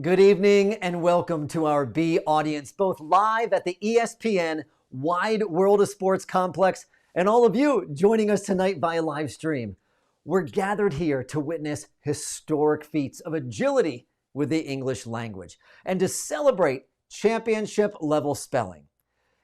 Good evening and welcome to our B audience, both live at the ESPN Wide World of Sports Complex and all of you joining us tonight via live stream. We're gathered here to witness historic feats of agility with the English language and to celebrate championship-level spelling.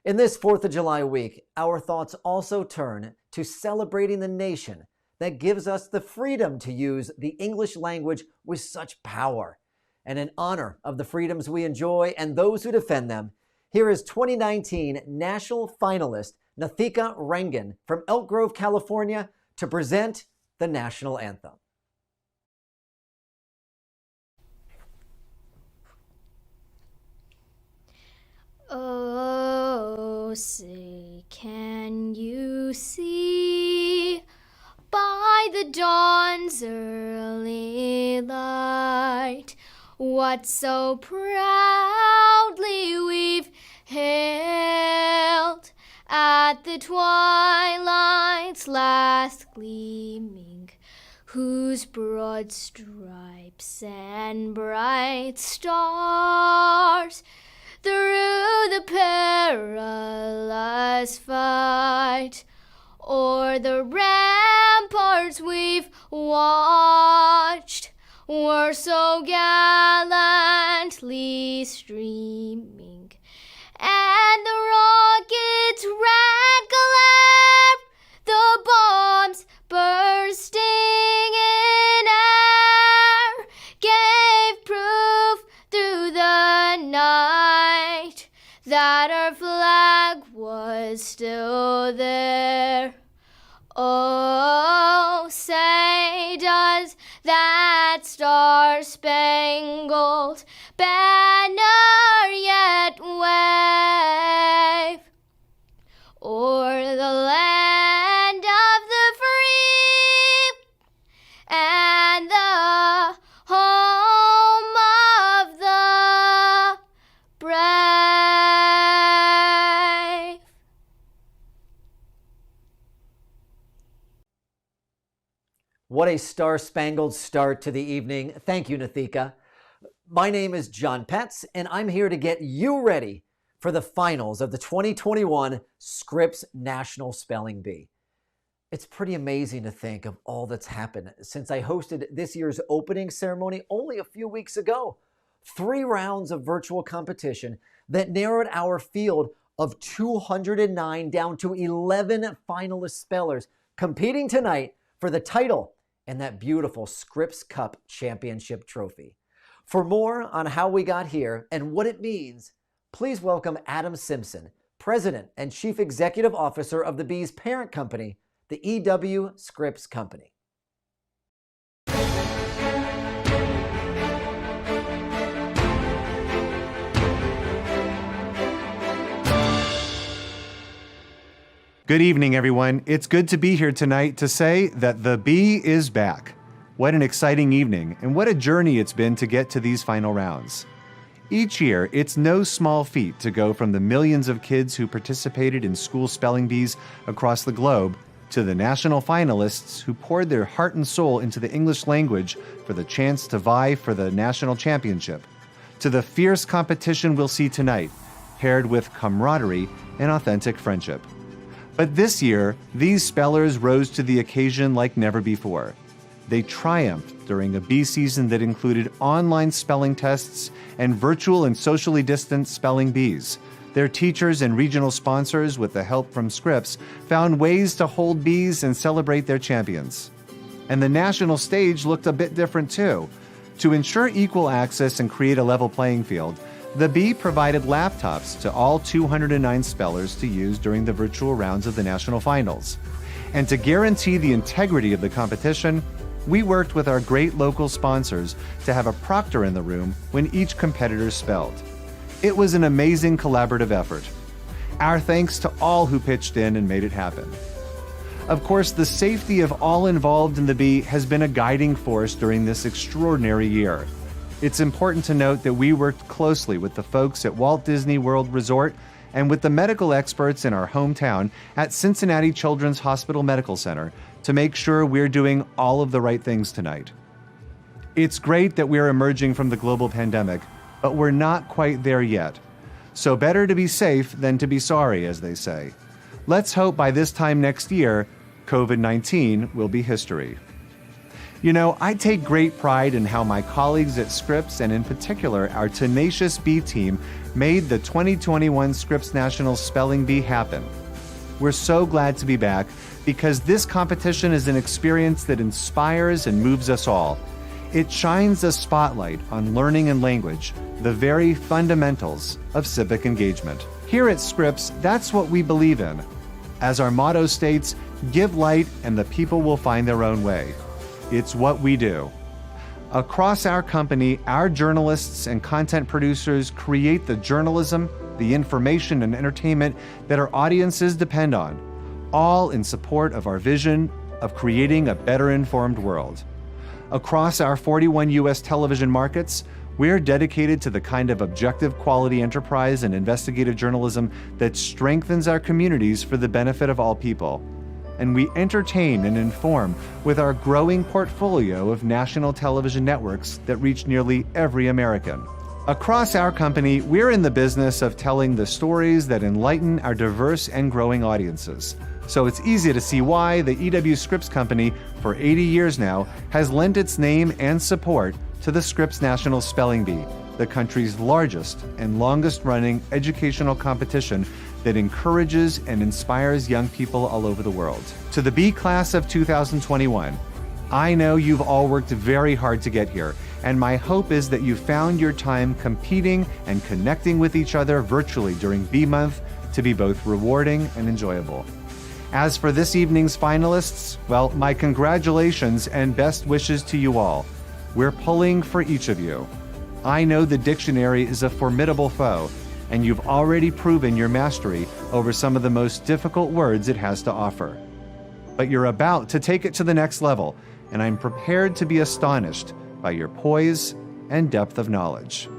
In this 4th of July week, our thoughts also turn to celebrating the nation that gives us the freedom to use the English language with such power. And in honor of the freedoms we enjoy and those who defend them, here is 2019 National Finalist Nathika Rangan from Elk Grove, California, to present the National Anthem. Oh, say, can you see by the dawn's early light what so proudly we've hailed at the twilight's last gleaming, whose broad stripes and bright stars through the perilous fight o'er the ramparts we've watched were so gallantly streaming, and the rockets' red glare, the bombs bursting in air, gave proof through the night that our flag was still there. Oh, say, does that star-spangled banner yet wave o'er the land of the free and the home of the brave? What a star-spangled start to the evening. Thank you, Nathika. My name is John Petz, and I'm here to get you ready for the finals of the 2021 Scripps National Spelling Bee. It's pretty amazing to think of all that's happened since I hosted this year's opening ceremony only a few weeks ago. 3 rounds of virtual competition that narrowed our field of 209 down to 11 finalist spellers competing tonight for the title and that beautiful Scripps Cup Championship trophy. For more on how we got here and what it means, please welcome Adam Symson, President and Chief Executive Officer of the Bee's parent company, the E.W. Scripps Company. Good evening, everyone. It's good to be here tonight to say that the Bee is back. What an exciting evening, and what a journey it's been to get to these final rounds. Each year, it's no small feat to go from the millions of kids who participated in school spelling bees across the globe to the national finalists who poured their heart and soul into the English language for the chance to vie for the national championship, to the fierce competition we'll see tonight, paired with camaraderie and authentic friendship. But this year, these spellers rose to the occasion like never before. They triumphed during a bee season that included online spelling tests and virtual and socially distanced spelling bees. Their teachers and regional sponsors, with the help from Scripps, found ways to hold bees and celebrate their champions. And the national stage looked a bit different too. To ensure equal access and create a level playing field, the Bee provided laptops to all 209 spellers to use during the virtual rounds of the national finals. And to guarantee the integrity of the competition, we worked with our great local sponsors to have a proctor in the room when each competitor spelled. It was an amazing collaborative effort. Our thanks to all who pitched in and made it happen. Of course, the safety of all involved in the Bee has been a guiding force during this extraordinary year. It's important to note that we worked closely with the folks at Walt Disney World Resort and with the medical experts in our hometown at Cincinnati Children's Hospital Medical Center to make sure we're doing all of the right things tonight. It's great that we're emerging from the global pandemic, but we're not quite there yet. So better to be safe than to be sorry, as they say. Let's hope by this time next year, COVID-19 will be history. You know, I take great pride in how my colleagues at Scripps, and in particular our tenacious B team, made the 2021 Scripps National Spelling Bee happen. We're so glad to be back because this competition is an experience that inspires and moves us all. It shines a spotlight on learning and language, the very fundamentals of civic engagement. Here at Scripps, that's what we believe in. As our motto states, give light and the people will find their own way. It's what we do. Across our company, our journalists and content producers create the journalism, the information and entertainment that our audiences depend on, all in support of our vision of creating a better informed world. Across our 41 U.S. television markets, we're dedicated to the kind of objective quality enterprise and investigative journalism that strengthens our communities for the benefit of all people. And we entertain and inform with our growing portfolio of national television networks that reach nearly every American. Across our company, we're in the business of telling the stories that enlighten our diverse and growing audiences. So it's easy to see why the E.W. Scripps Company, for 80 years now, has lent its name and support to the Scripps National Spelling Bee, the country's largest and longest-running educational competition that encourages and inspires young people all over the world. To the B class of 2021, I know you've all worked very hard to get here, and my hope is that you found your time competing and connecting with each other virtually during B Month to be both rewarding and enjoyable. As for this evening's finalists, well, my congratulations and best wishes to you all. We're pulling for each of you. I know the dictionary is a formidable foe, and you've already proven your mastery over some of the most difficult words it has to offer. But you're about to take it to the next level, and I'm prepared to be astonished by your poise and depth of knowledge.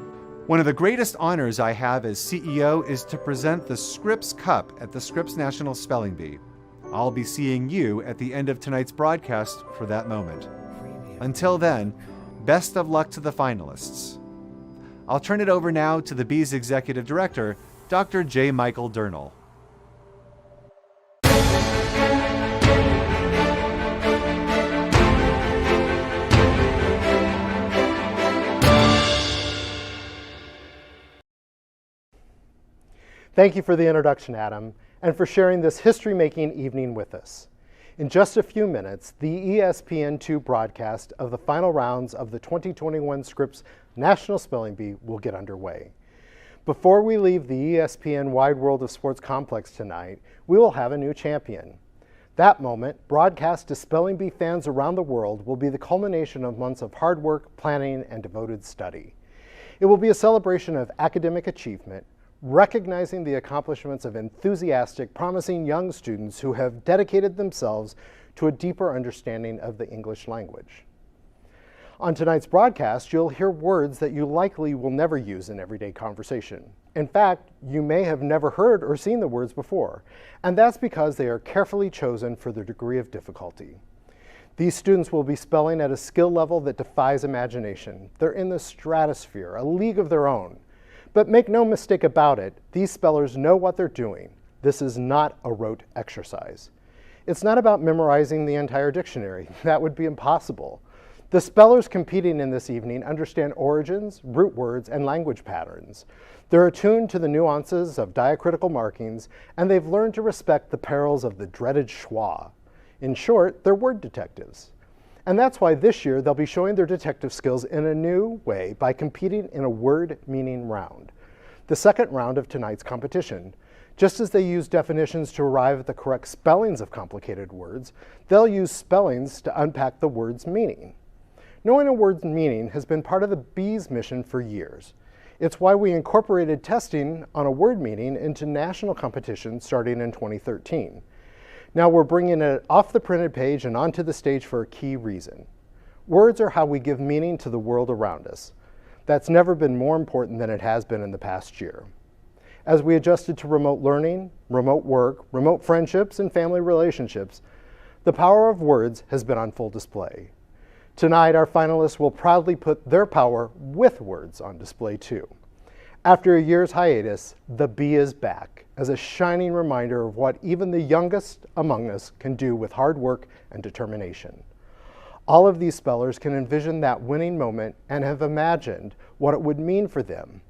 One of the greatest honors I have as CEO is to present the Scripps Cup at the Scripps National Spelling Bee. I'll be seeing you at the end of tonight's broadcast for that moment. Until then, best of luck to the finalists. I'll turn it over now to the Bee's Executive Director, Dr. J. Michael Durnil. Thank you for the introduction, Adam, and for sharing this history-making evening with us. In just a few minutes, the ESPN2 broadcast of the final rounds of the 2021 Scripps National Spelling Bee will get underway. Before we leave the ESPN Wide World of Sports complex tonight, we will have a new champion. That moment, broadcast to Spelling Bee fans around the world, will be the culmination of months of hard work, planning, and devoted study. It will be a celebration of academic achievement, recognizing the accomplishments of enthusiastic, promising young students who have dedicated themselves to a deeper understanding of the English language. On tonight's broadcast, you'll hear words that you likely will never use in everyday conversation. In fact, you may have never heard or seen the words before, and that's because they are carefully chosen for their degree of difficulty. These students will be spelling at a skill level that defies imagination. They're in the stratosphere, a league of their own. But make no mistake about it, these spellers know what they're doing. This is not a rote exercise. It's not about memorizing the entire dictionary. That would be impossible. The spellers competing in this evening understand origins, root words, and language patterns. They're attuned to the nuances of diacritical markings, and they've learned to respect the perils of the dreaded schwa. In short, they're word detectives. And that's why this year they'll be showing their detective skills in a new way by competing in a word meaning round, the second round of tonight's competition. Just as they use definitions to arrive at the correct spellings of complicated words, they'll use spellings to unpack the word's meaning. Knowing a word's meaning has been part of the Bee's mission for years. It's why we incorporated testing on a word meaning into national competitions starting in 2013. Now we're bringing it off the printed page and onto the stage for a key reason. Words are how we give meaning to the world around us. That's never been more important than it has been in the past year. As we adjusted to remote learning, remote work, remote friendships, and family relationships, the power of words has been on full display. Tonight, our finalists will proudly put their power with words on display too. After a year's hiatus, the B is back as a shining reminder of what even the youngest among us can do with hard work and determination. All of these spellers can envision that winning moment and have imagined what it would mean for them.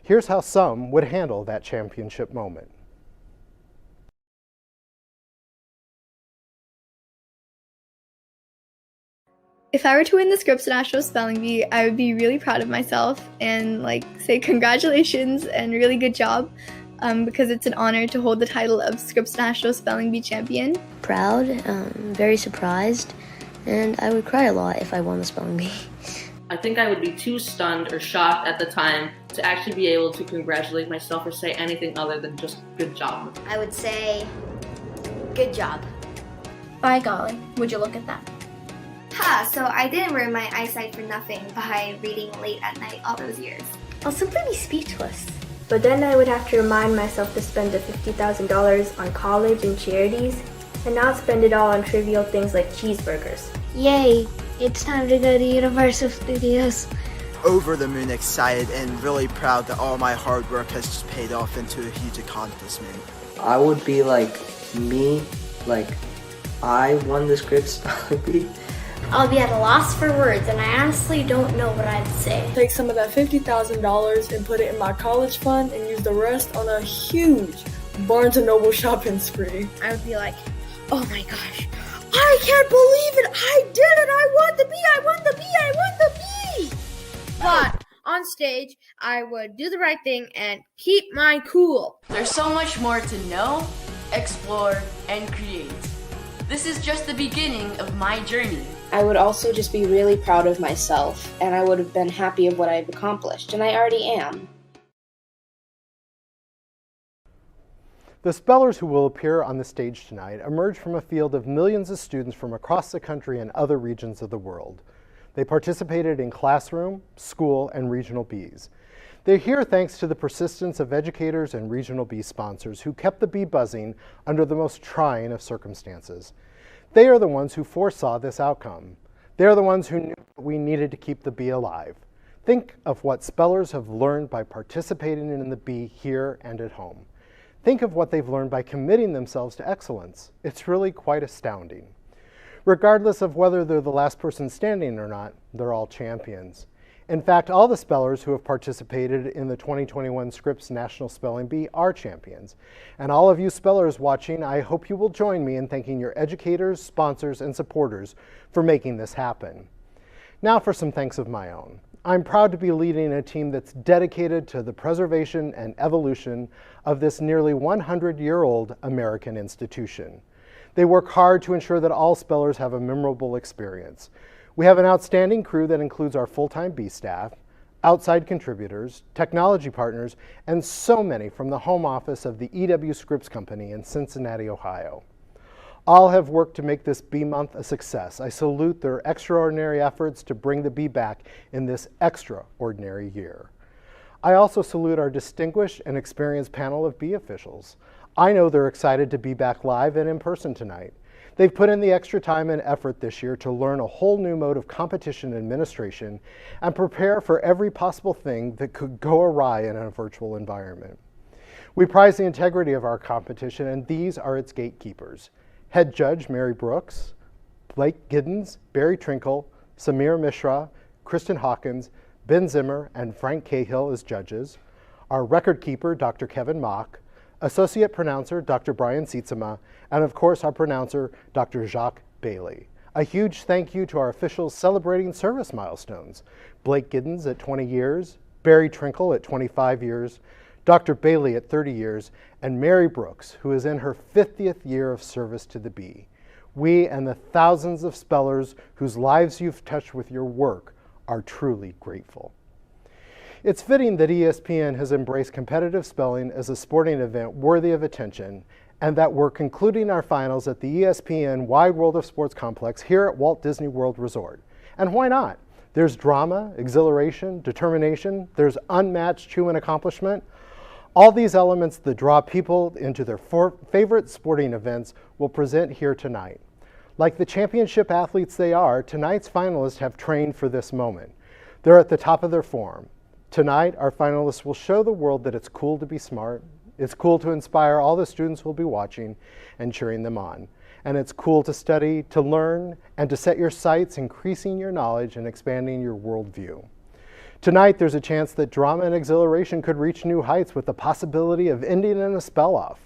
Here's how some would handle that championship moment. If I were to win the Scripps National Spelling Bee, I would be really proud of myself and say congratulations and really good job because it's an honor to hold the title of Scripps National Spelling Bee champion. Proud, very surprised, and I would cry a lot if I won the spelling bee. I think I would be too stunned or shocked at the time to actually be able to congratulate myself or say anything other than just good job. I would say, good job. By golly, would you look at that? So I didn't ruin my eyesight for nothing by reading late at night all those years. I'll simply be speechless. But then I would have to remind myself to spend the $50,000 on college and charities, and not spend it all on trivial things like cheeseburgers. Yay, it's time to go to Universal Studios. Over the moon excited and really proud that all my hard work has just paid off into a huge accomplishment. I would be like me, I won the Scripps Spelling Bee. I'll be at a loss for words, and I honestly don't know what I'd say. Take some of that $50,000 and put it in my college fund and use the rest on a huge Barnes & Noble shopping spree. I would be like, oh my gosh, I can't believe it! I did it! I won the bee! I won the bee! I won the bee! But on stage, I would do the right thing and keep my cool. There's so much more to know, explore, and create. This is just the beginning of my journey. I would also just be really proud of myself, and I would have been happy of what I've accomplished, and I already am. The spellers who will appear on the stage tonight emerge from a field of millions of students from across the country and other regions of the world. They participated in classroom, school, and regional bees. They're here thanks to the persistence of educators and regional bee sponsors who kept the bee buzzing under the most trying of circumstances. They are the ones who foresaw this outcome. They are the ones who knew we needed to keep the bee alive. Think of what spellers have learned by participating in the bee here and at home. Think of what they've learned by committing themselves to excellence. It's really quite astounding. Regardless of whether they're the last person standing or not, they're all champions. In fact, all the spellers who have participated in the 2021 Scripps National Spelling Bee are champions. And all of you spellers watching, I hope you will join me in thanking your educators, sponsors, and supporters for making this happen. Now for some thanks of my own. I'm proud to be leading a team that's dedicated to the preservation and evolution of this nearly 100-year-old American institution. They work hard to ensure that all spellers have a memorable experience. We have an outstanding crew that includes our full-time bee staff, outside contributors, technology partners, and so many from the home office of the E.W. Scripps Company in Cincinnati, Ohio. All have worked to make this bee month a success. I salute their extraordinary efforts to bring the bee back in this extraordinary year. I also salute our distinguished and experienced panel of bee officials. I know they're excited to be back live and in person tonight. They've put in the extra time and effort this year to learn a whole new mode of competition administration and prepare for every possible thing that could go awry in a virtual environment. We prize the integrity of our competition, and these are its gatekeepers. Head Judge Mary Brooks, Blake Giddens, Barry Trinkle, Samir Mishra, Kristen Hawkins, Ben Zimmer, and Frank Cahill as judges. Our record keeper, Dr. Kevin Mock, Associate Pronouncer, Dr. Brian Sietsema, and of course our pronouncer, Dr. Jacques Bailey. A huge thank you to our officials celebrating service milestones. Blake Giddens at 20 years, Barry Trinkle at 25 years, Dr. Bailey at 30 years, and Mary Brooks, who is in her 50th year of service to the bee. We and the thousands of spellers whose lives you've touched with your work are truly grateful. It's fitting that ESPN has embraced competitive spelling as a sporting event worthy of attention, and that we're concluding our finals at the ESPN Wide World of Sports Complex here at Walt Disney World Resort. And why not? There's drama, exhilaration, determination, there's unmatched human accomplishment. All these elements that draw people into their favorite sporting events will present here tonight. Like the championship athletes they are, tonight's finalists have trained for this moment. They're at the top of their form. Tonight, our finalists will show the world that it's cool to be smart, it's cool to inspire all the students who will be watching and cheering them on. And it's cool to study, to learn, and to set your sights, increasing your knowledge and expanding your worldview. Tonight, there's a chance that drama and exhilaration could reach new heights with the possibility of ending in a spell-off.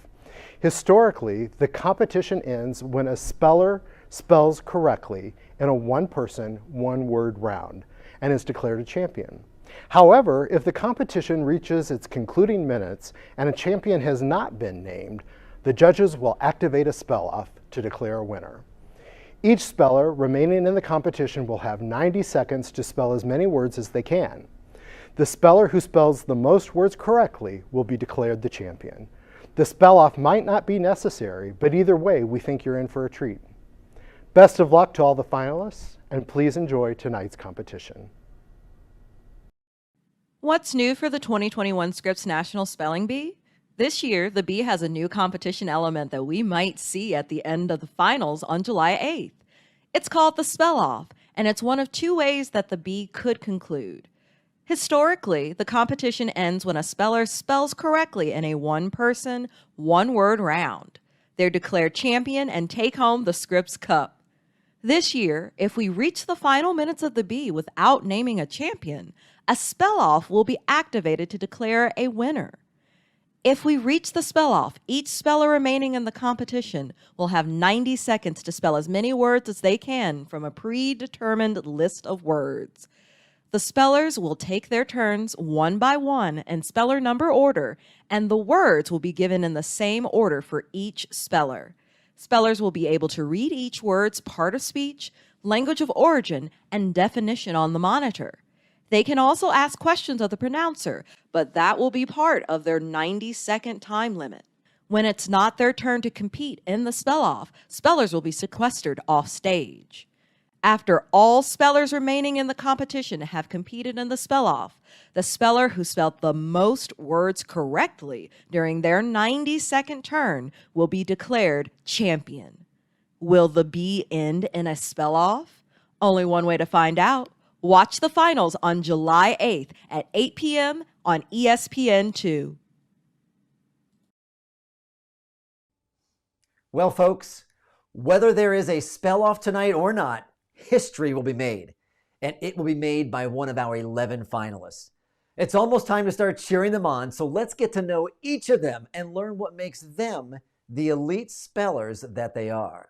Historically, the competition ends when a speller spells correctly in a one-person, one-word round and is declared a champion. However, if the competition reaches its concluding minutes and a champion has not been named, the judges will activate a spell-off to declare a winner. Each speller remaining in the competition will have 90 seconds to spell as many words as they can. The speller who spells the most words correctly will be declared the champion. The spell-off might not be necessary, but either way, we think you're in for a treat. Best of luck to all the finalists, and please enjoy tonight's competition. What's new for the 2021 Scripps National Spelling Bee? This year, the Bee has a new competition element that we might see at the end of the finals on July 8th. It's called the Spell-Off, and it's one of two ways that the Bee could conclude. Historically, the competition ends when a speller spells correctly in a one-person, one-word round. They're declared champion and take home the Scripps Cup. This year, if we reach the final minutes of the Bee without naming a champion, a spell-off will be activated to declare a winner. If we reach the spell-off, each speller remaining in the competition will have 90 seconds to spell as many words as they can from a predetermined list of words. The spellers will take their turns one by one in speller number order, and the words will be given in the same order for each speller. Spellers will be able to read each word's part of speech, language of origin, and definition on the monitor. They can also ask questions of the pronouncer, but that will be part of their 90-second time limit. When it's not their turn to compete in the spell-off, spellers will be sequestered off stage. After all spellers remaining in the competition have competed in the spell-off, the speller who spelled the most words correctly during their 90-second turn will be declared champion. Will the Bee end in a spell-off? Only one way to find out. Watch the finals on July 8th at 8 p.m. on ESPN2. Well, folks, whether there is a spell-off tonight or not, history will be made, and it will be made by one of our 11 finalists. It's almost time to start cheering them on, so let's get to know each of them and learn what makes them the elite spellers that they are.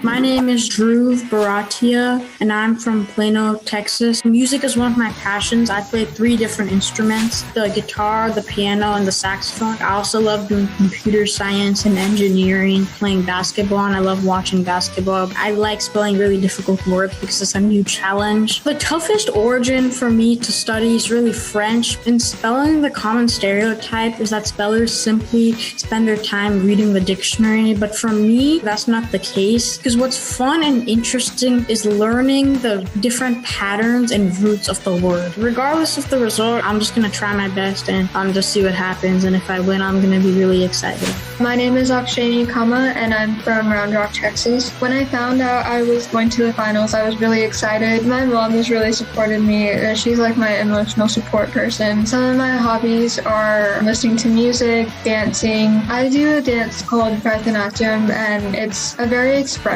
My name is Drew Baratia, and I'm from Plano, Texas. Music is one of my passions. I play 3 different instruments, the guitar, the piano, and the saxophone. I also love doing computer science and engineering, playing basketball, and I love watching basketball. I like spelling really difficult words because it's a new challenge. The toughest origin for me to study is really French. In spelling, the common stereotype is that spellers simply spend their time reading the dictionary, but for me, that's not the case. Because what's fun and interesting is learning the different patterns and roots of the word. Regardless of the result, I'm just going to try my best and just see what happens. And if I win, I'm going to be really excited. My name is Akshay Kama, and I'm from Round Rock, Texas. When I found out I was going to the finals, I was really excited. My mom has really supported me. She's like my emotional support person. Some of my hobbies are listening to music, dancing. I do a dance called Bharatanatyam, and it's a very expressive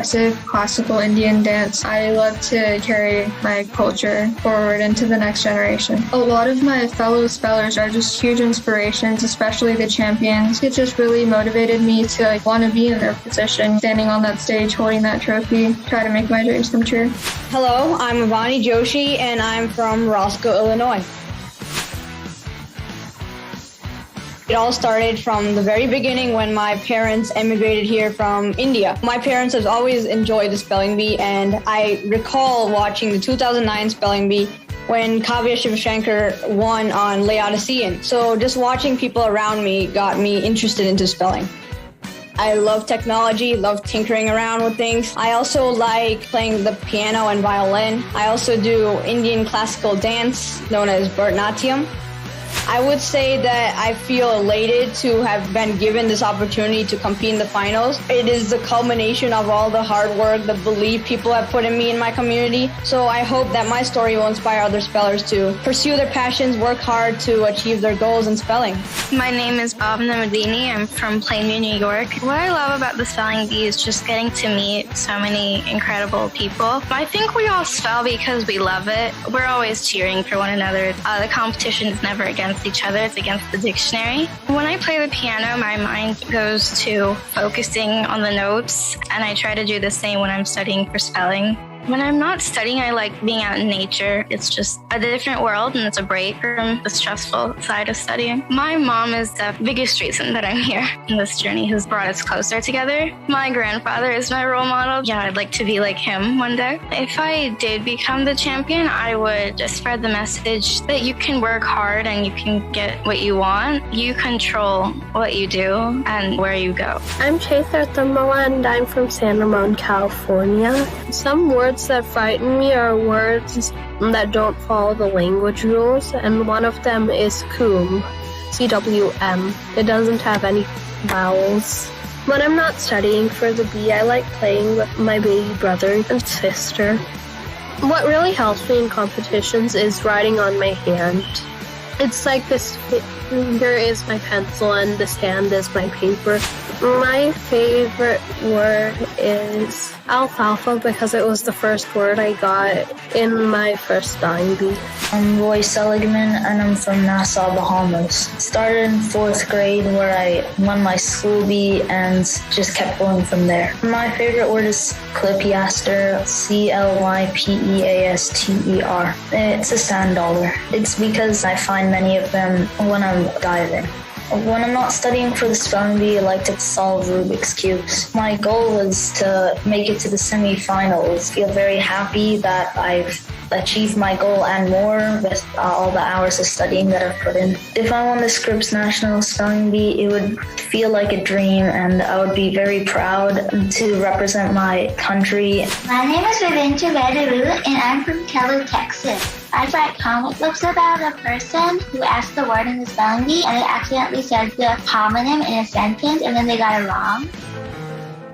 classical Indian dance. I love to carry my culture forward into the next generation. A lot of my fellow spellers are just huge inspirations, especially the champions. It just really motivated me to want to be in their position, standing on that stage, holding that trophy, try to make my dreams come true. Hello, I'm Avani Joshi, and I'm from Roscoe, Illinois. It all started from the very beginning when my parents emigrated here from India. My parents have always enjoyed the spelling bee, and I recall watching the 2009 spelling bee when Kavya Shivashankar won on Laodicean. So just watching people around me got me interested into spelling. I love technology, love tinkering around with things. I also like playing the piano and violin. I also do Indian classical dance known as Bharatanatyam. I would say that I feel elated to have been given this opportunity to compete in the finals. It is the culmination of all the hard work, the belief people have put in me and my community. So I hope that my story will inspire other spellers to pursue their passions, work hard to achieve their goals in spelling. My name is Namadini. I'm from Plainview, New York. What I love about the spelling bee is just getting to meet so many incredible people. I think we all spell because we love it. We're always cheering for one another. The competition is never against each other, it's against the dictionary. When I play the piano, my mind goes to focusing on the notes, and I try to do the same when I'm studying for spelling. When I'm not studying, I like being out in nature. It's just a different world, and it's a break from the stressful side of studying. My mom is the biggest reason that I'm here. And this journey has brought us closer together. My grandfather is my role model. Yeah, I'd like to be like him one day. If I did become the champion, I would just spread the message that you can work hard and you can get what you want. You control what you do and where you go. I'm Shritan and I'm from San Ramon, California. Some words that frighten me are words that don't follow the language rules, and one of them is CWM, C-W-M. It doesn't have any vowels. When I'm not studying for the bee, I like playing with my baby brother and sister. What really helps me in competitions is writing on my hand. It's like this finger is my pencil and this hand is my paper. My favorite word is alfalfa because it was the first word I got in my first spelling bee. I'm Roy Seligman and I'm from Nassau, Bahamas. Started in 4th grade where I won my school bee and just kept going from there. My favorite word is Clypeaster, Clypeaster. It's a sand dollar. It's because I find many of them when I'm diving. When I'm not studying for the spelling bee, I like to solve Rubik's Cubes. My goal is to make it to the semifinals. I feel very happy that I've achieved my goal and more with all the hours of studying that I've put in. If I won the Scripps National Spelling Bee, it would feel like a dream and I would be very proud to represent my country. My name is Ravincha Vedaru and I'm from Keller, Texas. I write comic books about a person who asked the word in the spelling bee and they accidentally said the homonym in a sentence and then they got it wrong.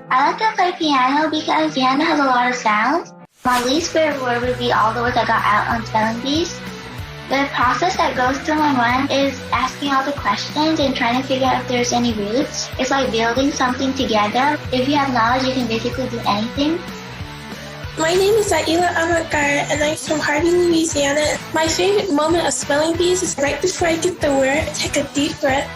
I like to play piano because piano has a lot of sounds. My least favorite word would be all the words I got out on spelling bees. The process that goes through my mind is asking all the questions and trying to figure out if there's any roots. It's like building something together. If you have knowledge, you can basically do anything. My name is Aila Amakar and I'm from Harvey, Louisiana. My favorite moment of spelling bees is right before I get the word, I take a deep breath.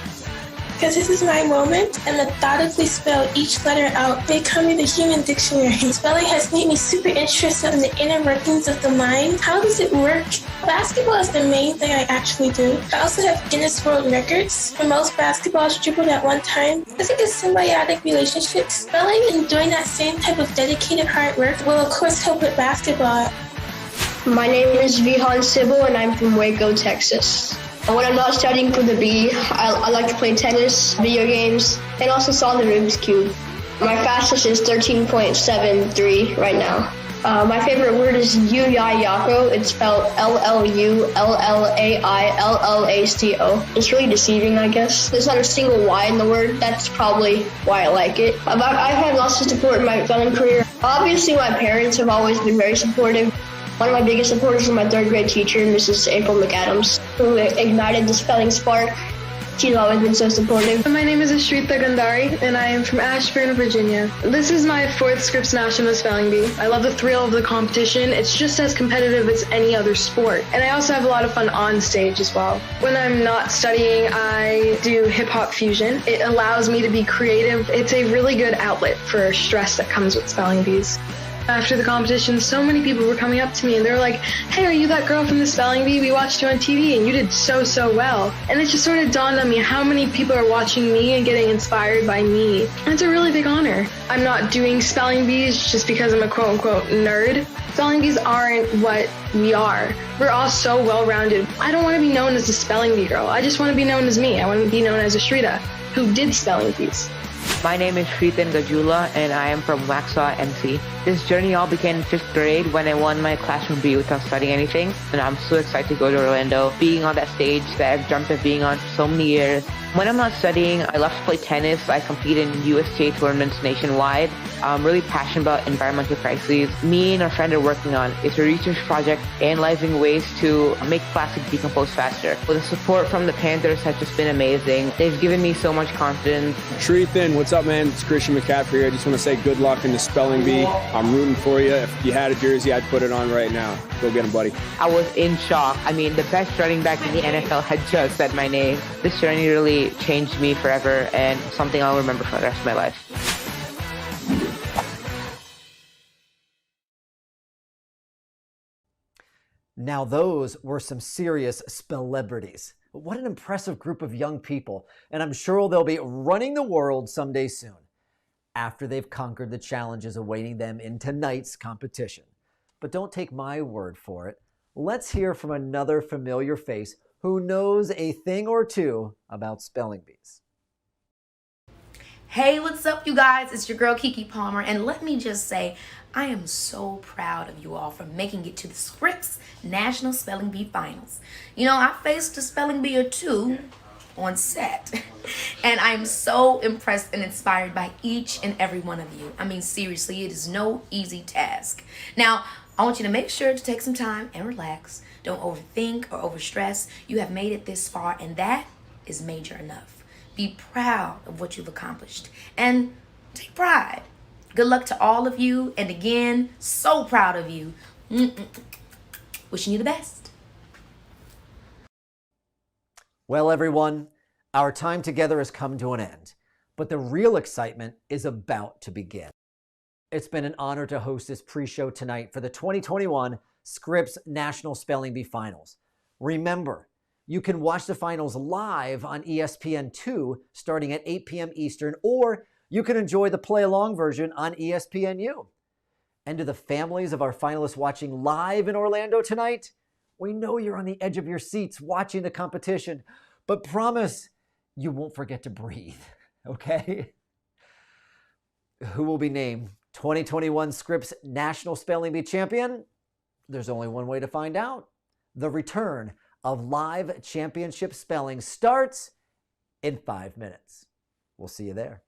Because this is my moment and methodically spell each letter out, becoming the human dictionary. Spelling has made me super interested in the inner workings of the mind. How does it work? Basketball is the main thing I actually do. I also have Guinness World Records for most basketballs dribbled at one time. It's like a symbiotic relationship. Spelling and doing that same type of dedicated hard work will of course help with basketball. My name is Vihan Sybil and I'm from Waco, Texas. When I'm not studying for the bee, I like to play tennis, video games, and also solve the Rubik's Cube. My fastest is 13.73 right now. My favorite word is Yuyayako. It's spelled Lullallaco. It's really deceiving, I guess. There's not a single Y in the word. That's probably why I like it. I've had lots of support in my spelling career. Obviously, my parents have always been very supportive. One of my biggest supporters is my 3rd grade teacher, Mrs. April McAdams, who ignited the spelling spark. She's always been so supportive. My name is Ashrita Gandari, and I am from Ashburn, Virginia. This is my 4th Scripps National Spelling Bee. I love the thrill of the competition. It's just as competitive as any other sport. And I also have a lot of fun on stage as well. When I'm not studying, I do hip-hop fusion. It allows me to be creative. It's a really good outlet for stress that comes with spelling bees. After the competition, so many people were coming up to me and they were like, hey, are you that girl from the spelling bee? We watched you on TV and you did so well. And it just sort of dawned on me how many people are watching me and getting inspired by me. And it's a really big honor. I'm not doing spelling bees just because I'm a quote-unquote nerd. Spelling bees aren't what we are. We're all so well-rounded. I don't want to be known as the spelling bee girl. I just want to be known as me. I want to be known as Ashrita, who did spelling bees. My name is Shritan Gajula and I am from Waxhaw, NC. This journey all began in 5th grade when I won my classroom B without studying anything, and I'm so excited to go to Orlando, being on that stage that I've dreamt of being on for so many years. When I'm not studying, I love to play tennis. I compete in USTA tournaments nationwide. I'm really passionate about environmental crises. Me and a friend are working on is a research project analyzing ways to make plastic decompose faster. Well, the support from the Panthers has just been amazing. They've given me so much confidence. Shritan, what's up, man? It's Christian McCaffrey here. I just want to say good luck in the spelling bee. I'm rooting for you. If you had a jersey, I'd put it on right now. Go get him, buddy. I was in shock. I mean, the best running back in the NFL had just said my name. This journey really changed me forever and something I'll remember for the rest of my life. Now those were some serious celebrities. What an impressive group of young people, and I'm sure they'll be running the world someday soon, after they've conquered the challenges awaiting them in tonight's competition. But don't take my word for it. Let's hear from another familiar face who knows a thing or two about spelling bees. Hey, what's up, you guys? It's your girl Kiki Palmer, and let me just say, I am so proud of you all for making it to the Scripps National Spelling Bee Finals. You know, I faced a spelling bee or two on set, and I'm so impressed and inspired by each and every one of you. I mean, seriously, it is no easy task. Now, I want you to make sure to take some time and relax. Don't overthink or overstress. You have made it this far, and that is major enough. Be proud of what you've accomplished and take pride. Good luck to all of you, and again, so proud of you. Wishing you the best. Well, everyone, our time together has come to an end, but the real excitement is about to begin. It's been an honor to host this pre-show tonight for the 2021 Scripps National Spelling Bee Finals. Remember, you can watch the finals live on ESPN2 starting at 8 p.m. Eastern, or you can enjoy the play-along version on ESPNU. And to the families of our finalists watching live in Orlando tonight, we know you're on the edge of your seats watching the competition, but promise you won't forget to breathe, okay? Who will be named 2021 Scripps National Spelling Bee Champion? There's only one way to find out. The return of live championship spelling starts in 5 minutes. We'll see you there.